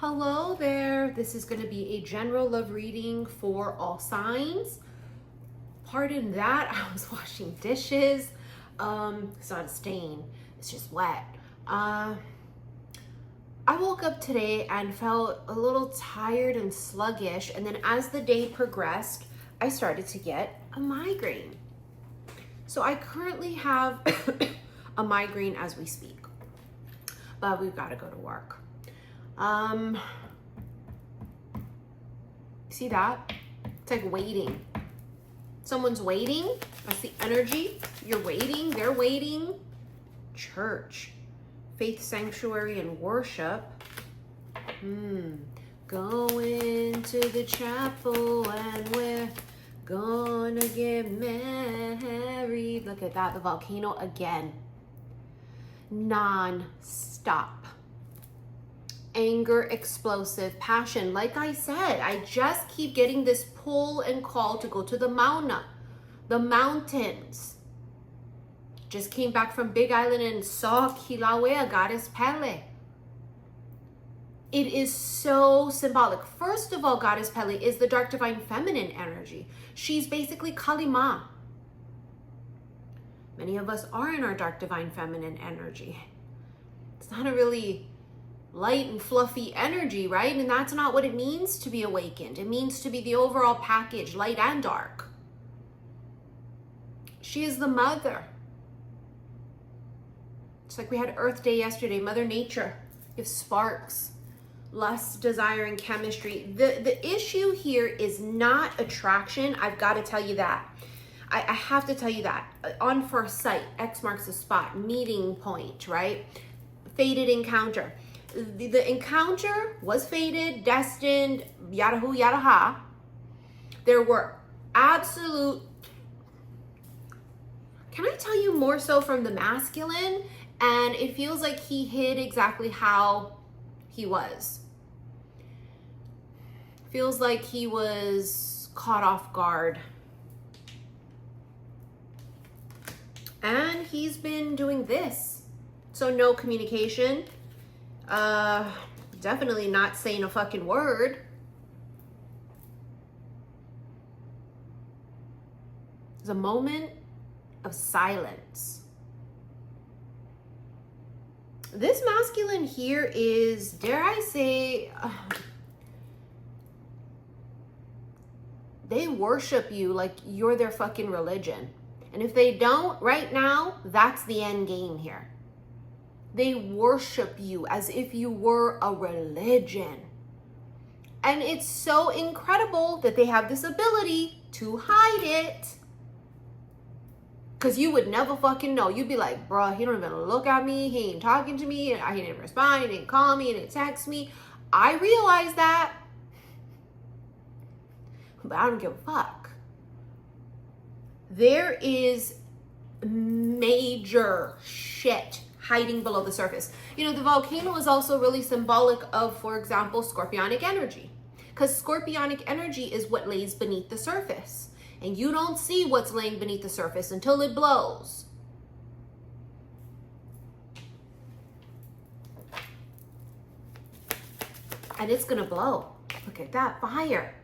Hello there. This is going to be a general love reading for all signs. Pardon that. I was washing dishes. It's not a stain. It's just wet. I woke up today and felt a little tired and sluggish. And then as the day progressed, I started to get a migraine. So I currently have a migraine as we speak, but we've got to go to work. See that? It's like waiting. Someone's waiting. That's the energy. You're waiting. They're waiting. Church, faith, sanctuary, and worship. Going to the chapel and we're gonna get married. Look at that. The volcano again. Non-stop. Anger, explosive, passion. Like I said, I just keep getting this pull and call to go to the mountains. Just came back from Big Island and saw Kilauea, goddess Pele. It is so symbolic. First of all, goddess Pele is the dark divine feminine energy. She's basically Kalima. Many of us are in our dark divine feminine energy. It's not a really light and fluffy energy, right? And that's not what it means to be awakened. It means to be the overall package, light and dark. She is the mother. It's like we had Earth Day yesterday, Mother Nature. You have sparks, lust, desire, and chemistry. The issue here is not attraction. I've got to tell you that. I have to tell you that. On first sight, X marks the spot, meeting point, right? Fated encounter. The encounter was fated, destined, yada hoo, yada ha. There were absolute, can I tell you more so from the masculine? And it feels like he hid exactly how he was. Feels like he was caught off guard. And he's been doing this. So no communication. Definitely not saying a fucking word. There's a moment of silence. This masculine here is, dare I say, they worship you like you're their fucking religion. And if they don't, right now, that's the end game here. They worship you as if you were a religion. And it's so incredible that they have this ability to hide it. Because you would never fucking know. You'd be like, bruh, he don't even look at me. He ain't talking to me. He didn't respond. He didn't call me. He didn't text me. I realize that. But I don't give a fuck. There is major shit hiding below the surface. You know, the volcano is also really symbolic of, for example, scorpionic energy. Because scorpionic energy is what lays beneath the surface. And you don't see what's laying beneath the surface until it blows. And it's gonna blow. Look at that, fire.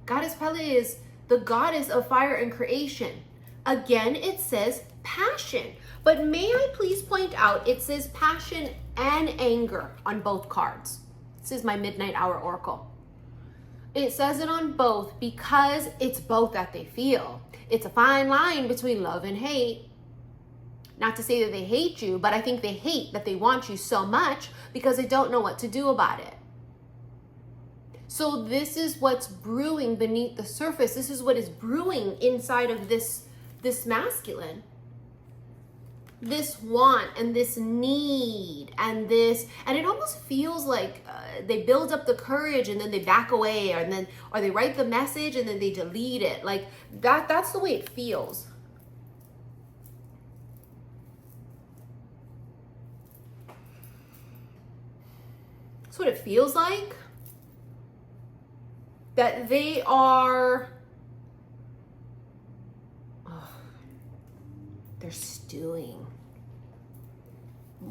Goddess Pele is the goddess of fire and creation. Again, it says passion. But may I please point out, it says passion and anger on both cards. This is my midnight hour oracle. It says it on both because it's both that they feel. It's a fine line between love and hate. Not to say that they hate you, but I think they hate that they want you so much because they don't know what to do about it. So this is what's brewing beneath the surface. This is what is brewing inside of this masculine. This want and this need and this, and it almost feels like they build up the courage and then they back away, or they write the message and then they delete it. Like that's the way it feels. That's what it feels like. That they are, they're stewing.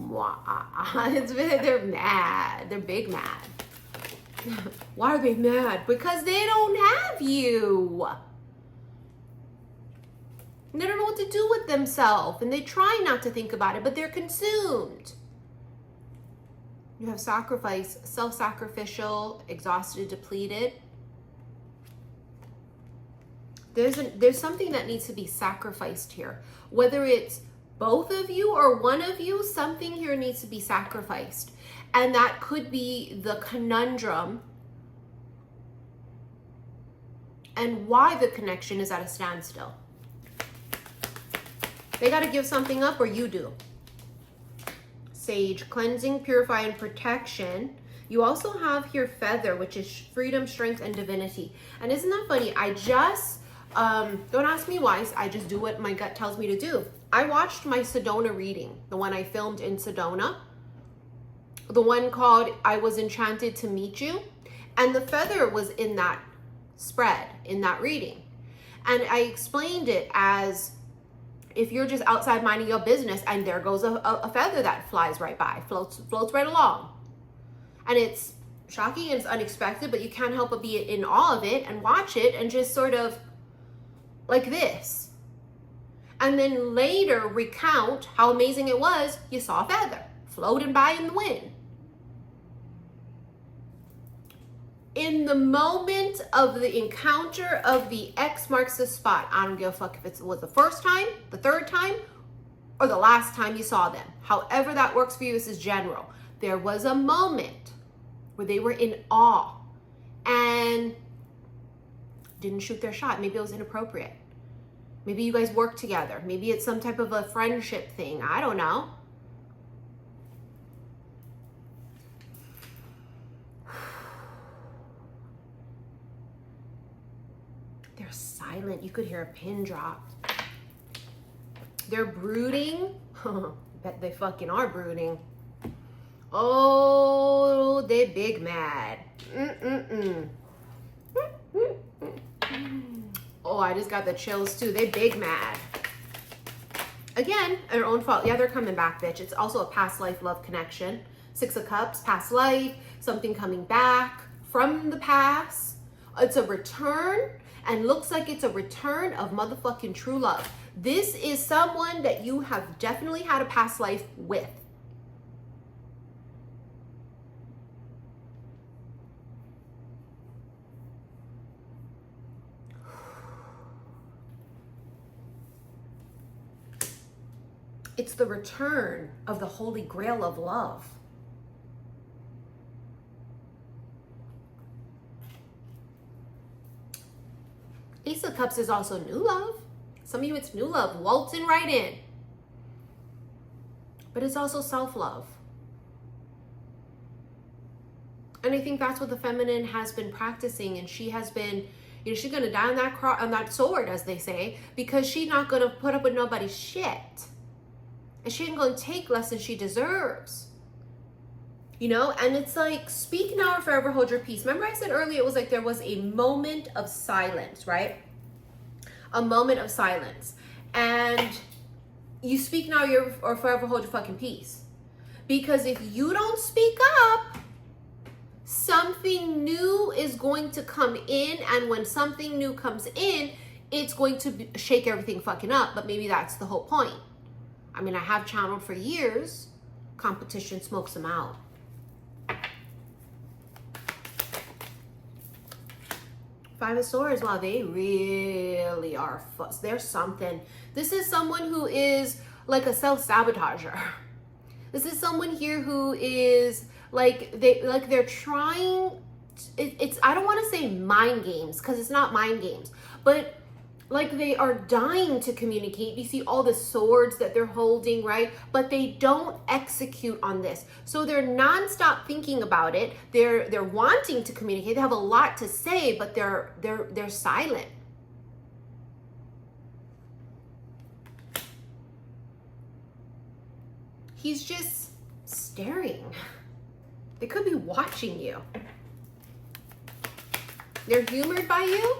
They're mad. They're big mad. Why are they mad? Because they don't have you. And they don't know what to do with themselves. And they try not to think about it, but they're consumed. You have sacrifice, self-sacrificial, exhausted, depleted. There's something that needs to be sacrificed here. Whether it's both of you or one of you, something here needs to be sacrificed. And that could be the conundrum and why the connection is at a standstill. They got to give something up, or you do. Sage, cleansing, purifying, protection. You also have here feather, which is freedom, strength, and divinity. And isn't that funny? I just, don't ask me why, I just do what my gut tells me to do. I watched my Sedona reading, the one I filmed in Sedona, the one called I Was Enchanted to Meet You. And the feather was in that spread, in that reading. And I explained it as, if you're just outside minding your business and there goes a feather that flies right by, floats right along. And it's shocking and it's unexpected, but you can't help but be in awe of it and watch it and just sort of like this. And then later recount how amazing it was. You saw a feather floating by in the wind. In the moment of the encounter of the X marks the spot, I don't give a fuck if it was the first time, the third time, or the last time you saw them. However that works for you, this is general. There was a moment where they were in awe and didn't shoot their shot. Maybe it was inappropriate. Maybe you guys work together. Maybe it's some type of a friendship thing. I don't know. They're silent. You could hear a pin drop. They're brooding. Bet they fucking are brooding. Oh, they big mad. Oh, I just got the chills too. They big mad. Again, their own fault. Yeah, they're coming back, bitch. It's also a past life love connection. 6 of Cups, past life, something coming back from the past. It's a return, and looks like it's a return of motherfucking true love. This is someone that you have definitely had a past life with. It's the return of the holy grail of love. Ace of Cups is also new love. Some of you, it's new love, waltzing right in. But it's also self-love. And I think that's what the feminine has been practicing, and she has been, you know, she's gonna die on that sword, as they say, because she's not gonna put up with nobody's shit. And she ain't gonna take less than she deserves. You know, and it's like, speak now or forever hold your peace. Remember I said earlier, it was like there was a moment of silence, right? A moment of silence. And you speak now or forever hold your fucking peace. Because if you don't speak up, something new is going to come in. And when something new comes in, it's going to shake everything fucking up. But maybe that's the whole point. I mean, I have channeled for years. Competition smokes them out. Five of Swords, wow, they really are fuss. There's something. This is someone who is like a self-sabotager. This is someone here who is they're trying. It's I don't want to say mind games, because it's not mind games, but like they are dying to communicate. You see all the swords that they're holding, right? But they don't execute on this. So they're nonstop thinking about it. They're wanting to communicate. They have a lot to say, but they're silent. He's just staring. They could be watching you. They're humored by you.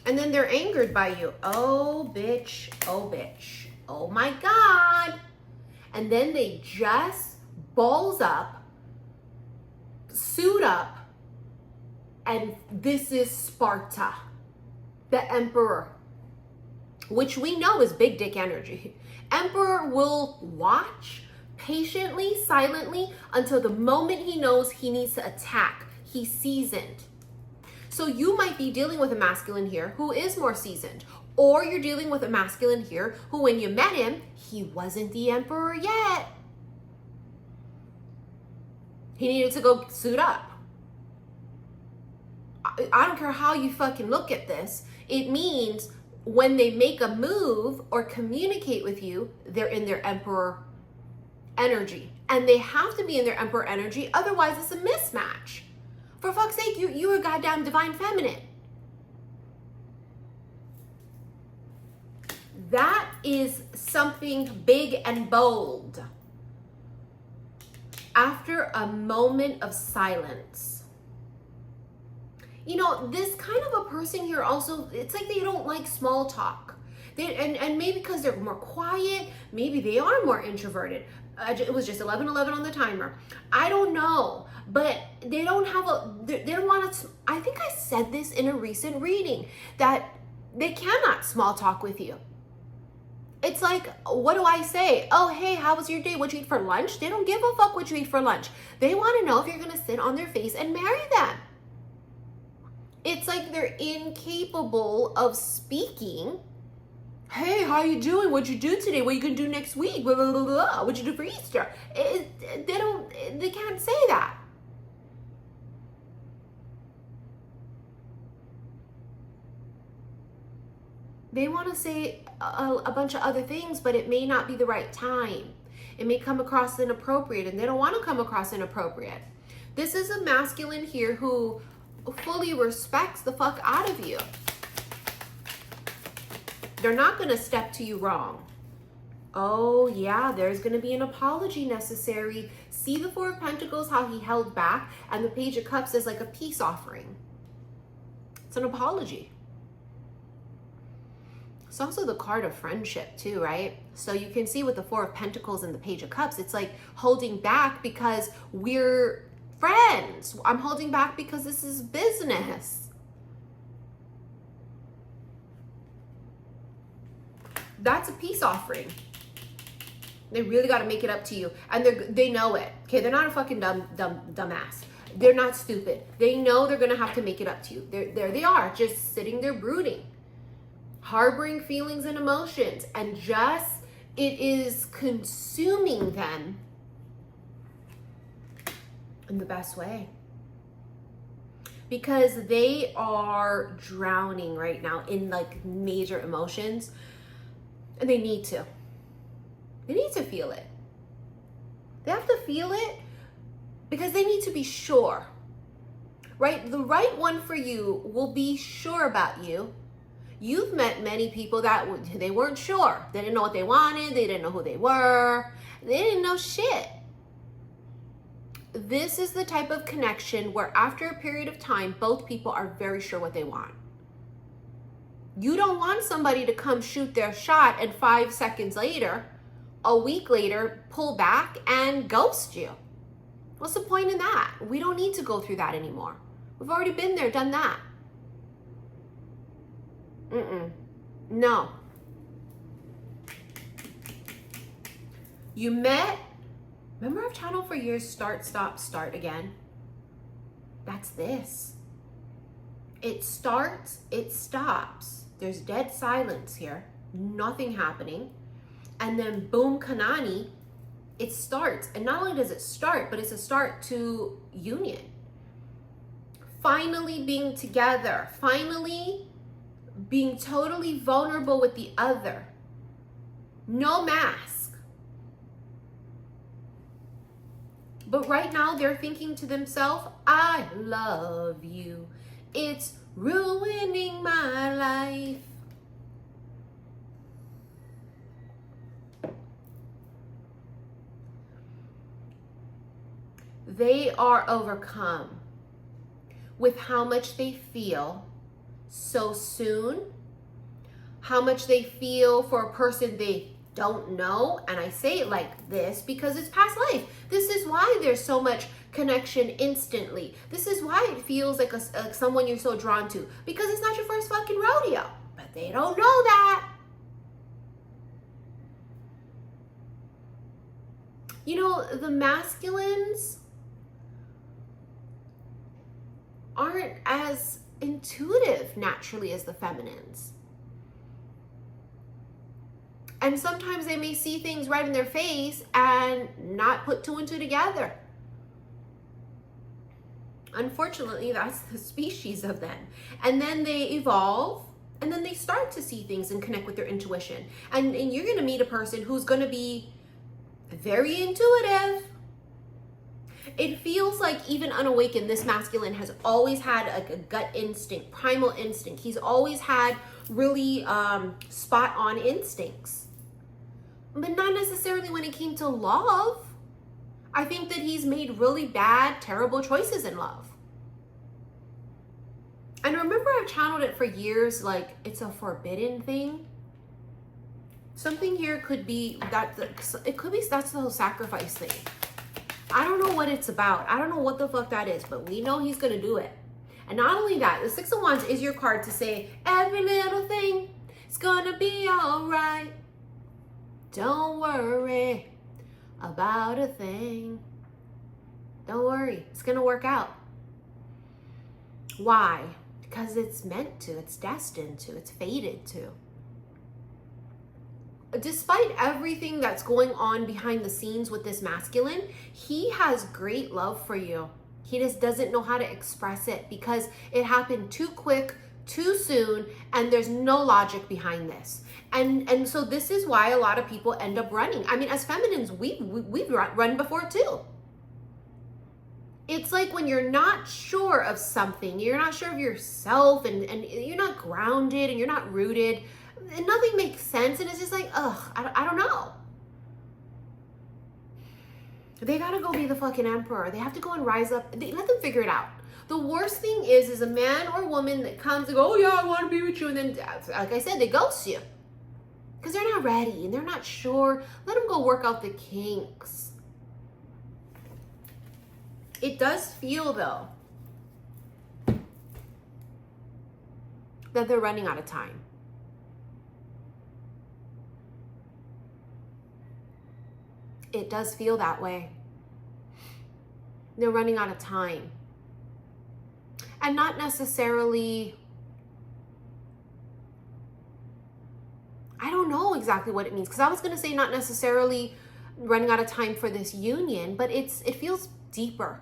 And then they're angered by you. Oh, bitch. Oh, bitch. Oh, my God. And then they just balls up suit up, and this is Sparta, the emperor, which we know is big dick energy. Emperor will watch patiently, silently, until the moment he knows he needs to attack. He's seasoned. So you might be dealing with a masculine here who is more seasoned, or you're dealing with a masculine here who, when you met him, he wasn't the emperor yet. He needed to go suit up. I don't care how you fucking look at this. It means when they make a move or communicate with you, they're in their emperor energy. And they have to be in their emperor energy, otherwise it's a mismatch. For fuck's sake, you're a goddamn divine feminine. That is something big and bold. After a moment of silence. You know, this kind of a person here also, it's like they don't like small talk. And maybe because they're more quiet, maybe they are more introverted. It was just 11:11 on the timer. I don't know, but they don't have they don't want to, I think I said this in a recent reading, that they cannot small talk with you. It's like, what do I say? Oh, hey, how was your day? What'd you eat for lunch? They don't give a fuck what you eat for lunch. They want to know if you're going to sit on their face and marry them. It's like they're incapable of speaking. Hey, how you doing? What'd you do today? What are you going to do next week? Blah, blah, blah, blah. What'd you do for Easter? They can't say that. They want to say a bunch of other things, but it may not be the right time. It may come across inappropriate, and they don't want to come across inappropriate. This is a masculine here who fully respects the fuck out of you. They're not going to step to you wrong. Oh yeah, there's going to be an apology necessary. See the Four of Pentacles, how he held back, and the Page of Cups is like a peace offering. It's an apology. It's also the card of friendship too, right? So you can see with the Four of Pentacles and the Page of Cups, it's like holding back because we're friends. I'm holding back because this is business. That's a peace offering. They really got to make it up to you. And they know it. Okay, they're not a fucking dumbass. They're not stupid. They know they're going to have to make it up to you. There they are, just sitting there brooding, harboring feelings and emotions, and just it is consuming them in the best way, because they are drowning right now in like major emotions, and they need to feel it. They have to feel it because they need to be sure, right? The right one for you will be sure about you. You've met many people that they weren't sure. They didn't know what they wanted. They didn't know who they were. They didn't know shit. This is the type of connection where after a period of time, both people are very sure what they want. You don't want somebody to come shoot their shot and 5 seconds later, a week later, pull back and ghost you. What's the point in that? We don't need to go through that anymore. We've already been there, done that. No. You met, remember I've channeled for years, start, stop, start again? That's this. It starts, it stops. There's dead silence here, nothing happening. And then boom, Kanani, it starts. And not only does it start, but it's a start to union. Finally being together, finally being totally vulnerable with the other. No mask. But right now they're thinking to themselves, I love you. It's ruining my life. They are overcome with how much they feel so soon, how much they feel for a person they don't know. And I say it like this because it's past life. This is why there's so much connection instantly. This is why it feels like like someone you're so drawn to, because it's not your first fucking rodeo. But they don't know that. You know, the masculines aren't as intuitive naturally as the feminines. And sometimes they may see things right in their face and not put two and two together. Unfortunately, that's the species of them. And then they evolve, and then they start to see things and connect with their intuition. And you're going to meet a person who's going to be very intuitive. It feels like even unawakened, this masculine has always had a gut instinct, primal instinct. He's always had really spot on instincts, but not necessarily when it came to love. I think that he's made really bad, terrible choices in love. And remember, I've channeled it for years, like it's a forbidden thing. Something here could be that it could be that's the whole sacrifice thing. I don't know what it's about. I don't know what the fuck that is, but we know he's gonna do it. And not only that, the Six of Wands is your card to say every little thing is gonna be all right. Don't worry about a thing. Don't worry, it's gonna work out. Why? Because it's meant to, it's destined to, it's fated to. Despite everything that's going on behind the scenes with this masculine, he has great love for you. He just doesn't know how to express it because it happened too quick, too soon, and there's no logic behind this. And so this is why a lot of people end up running. I mean, as feminines, we've run before too. It's like when you're not sure of something, you're not sure of yourself, and you're not grounded and you're not rooted, and nothing makes sense, and it's just like, ugh, I don't know. They gotta go be the fucking emperor. They have to go and rise up. Let them figure it out. The worst thing is a man or woman that comes and go, oh yeah, I want to be with you, and then, like I said, they ghost you because they're not ready and they're not sure. Let them go work out the kinks. It does feel though that they're running out of time. It does feel that way. They're running out of time. And not necessarily, I don't know exactly what it means, because I was going to say not necessarily running out of time for this union, but it feels deeper.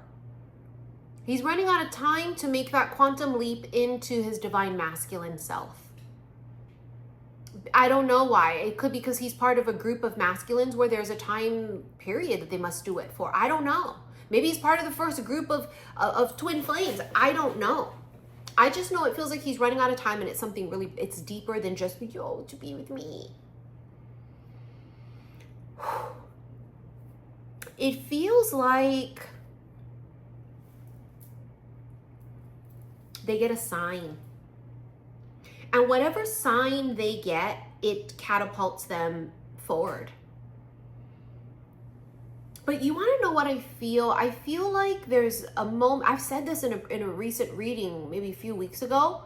He's running out of time to make that quantum leap into his divine masculine self. I don't know why. It could be because he's part of a group of masculines where there's a time period that they must do it for. I don't know. Maybe he's part of the first group of twin flames. I don't know. I just know it feels like he's running out of time, and it's something really, it's deeper than just, yo, to be with me. It feels like they get a sign. And whatever sign they get, it catapults them forward. But you want to know what I feel? I feel like there's a moment, I've said this in a recent reading, maybe a few weeks ago.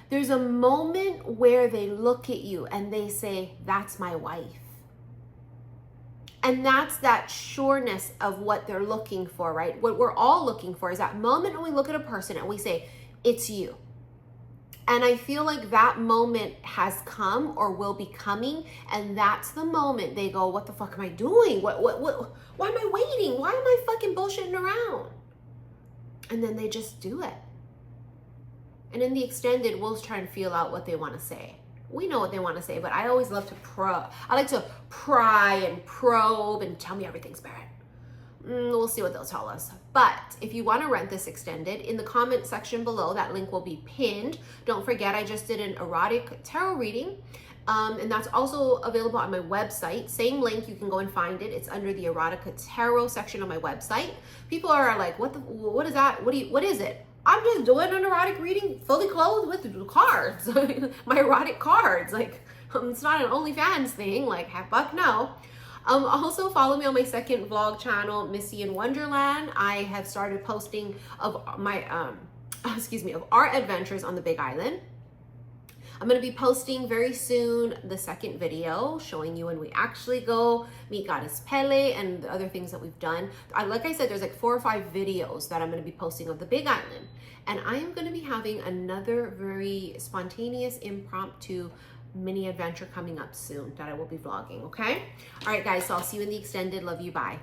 There's a moment where they look at you and they say, that's my wife. And that's that sureness of what they're looking for, right? What we're all looking for is that moment when we look at a person and we say, it's you. And I feel like that moment has come or will be coming, and that's the moment they go, what the fuck am I doing? Why am I waiting? Why am I fucking bullshitting around? And then they just do it. And in the extended, we'll try and feel out what they want to say. We know what they want to say, but I always love to I like to pry and probe and tell me everything, Spirit. We'll see what they'll tell us. But if you want to rent this extended, in the comment section below, that link will be pinned. Don't forget, I just did an erotic tarot reading, and that's also available on my website. Same link, you can go and find it. It's under the erotica tarot section of my website. People are like, what is that? What is it? I'm just doing an erotic reading fully clothed with cards. My erotic cards. Like, it's not an OnlyFans thing. Like, fuck no. Also follow me on my second vlog channel, Missy in Wonderland. I have started posting of my, of our adventures on the Big Island. I'm going to be posting very soon the second video showing you when we actually go meet Goddess Pele and the other things that we've done. Like I said, there's like 4 or 5 videos that I'm going to be posting of the Big Island. And I am going to be having another very spontaneous, impromptu mini adventure coming up soon that I will be vlogging, okay? All right, guys, so I'll see you in the extended. Love you. Bye.